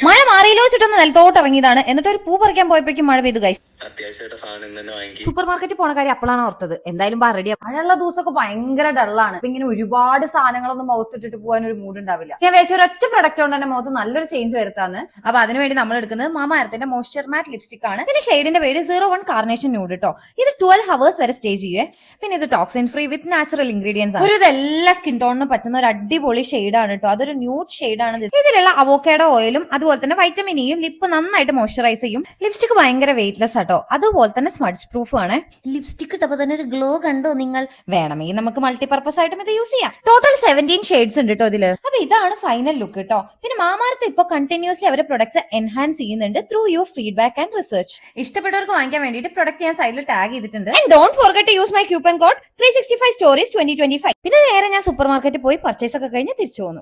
മഴ മാറിയില്ലോ വെച്ചിട്ടൊന്ന് നിലത്തോട്ട് ഇറങ്ങിയതാണ്. എന്നിട്ട് ഒരു പൂ പറിക്കാൻ പോയപ്പോഴേക്കും മഴ പെയ്തു ഗൈസ്. സൂപ്പർ മാർക്കറ്റിൽ പോണ കാര്യം അപ്പോഴാണ് ഓർത്തത്. എന്തായാലും റെഡിയാ. മഴയുള്ള ദിവസമൊക്കെ ഭയങ്കര ഡള്ളാണ്. അപ്പൊ ഇങ്ങനെ ഒരുപാട് സാധനങ്ങളൊന്നും മുഖത്തിട്ടിട്ട് പോകാൻ ഒരു മൂഡ് ഉണ്ടാവില്ല. ഞാൻ വെച്ച ഒരൊറ്റ പ്രൊഡക്റ്റ് കൊണ്ട് തന്നെ മുഖത്ത് നല്ലൊരു ചേഞ്ച് വരുത്താന്ന്. അപ്പൊ അതിനുവേണ്ടി നമ്മൾ എടുക്കുന്നത് മാമാ എർത്തിന്റെ മോയ്സ്ചർ മാറ്റ് ലിപ്സ്റ്റിക് ആണ്. പിന്നെ ഷെയ്ഡിന്റെ പേര് 01 കാർണേഷൻ ന്യൂഡ് കേട്ടോ. ഇത് 12 ഹവേഴ്സ് വരെ സ്റ്റേ ചെയ്യേ. പിന്നെ ഇത് ടോക്സിൻ ഫ്രീ വിത്ത് നാച്ചുറൽ ഇൻഗ്രീഡിയൻസ് ആണ്. ഇത് എല്ലാ സ്കിൻ ടോണിനും പറ്റുന്ന ഒരു അടിപൊളി ഷെയ്ഡാണ് കേട്ടോ. അതൊരു ന്യൂഡ് ഷെയ്ഡാണ്. ഇതിലുള്ള അവോക്കാഡോ ഓയിലും അതുപോലെ തന്നെ വൈറ്റമിൻ ഇയും ലിപ്പ് നന്നായിട്ട് മോയ്സ്ചറൈസ് ചെയ്യും. ലിപ്സ്റ്റിക് ഭയങ്കര വെയിറ്റ്ലെസ് ആട്ടോ. അതുപോലെ തന്നെ സ്മഡ്ജ് പ്രൂഫും ആണ്. ലിപ്സ്റ്റിക് ഇട്ടപ്പോ തന്നെ ഒരു ഗ്ലോ കണ്ടോ നിങ്ങൾ? വേണമെങ്കിൽ നമുക്ക് മൾട്ടിപർപ്പസ് ആയിട്ടും ഇത് യൂസ് ചെയ്യാം. ടോട്ടൽ 17 ഷെയ്ഡ്സ് ഉണ്ട് കേട്ടോ ഇതില്. അപ്പൊ ഇതാണ് ഫൈനൽ ലുക്ക് കേട്ടോ. പിന്നെ മാമാർത്ത് ഇപ്പൊ കണ്ടിന്യൂസ്ലി അവരുടെ പ്രൊഡക്ട്സ് എൻഹാൻസ് ചെയ്യുന്നുണ്ട് through your feedback and research. ഇഷ്ടപ്പെട്ടവർക്ക് വാങ്ങിക്കാൻ വേണ്ടിയിട്ട് പ്രൊഡക്റ്റ് ഞാൻ സൈഡിൽ ടാഗ് ചെയ്തിട്ടുണ്ട്. And don't forget to use my coupon code 365 stories 2025. പിന്നെ നേരെ ഞാൻ സൂപ്പർ മാർക്കറ്റിൽ പോയി പർച്ചേസ് ഒക്കെ കഴിഞ്ഞ് തിരിച്ചു പോന്നു.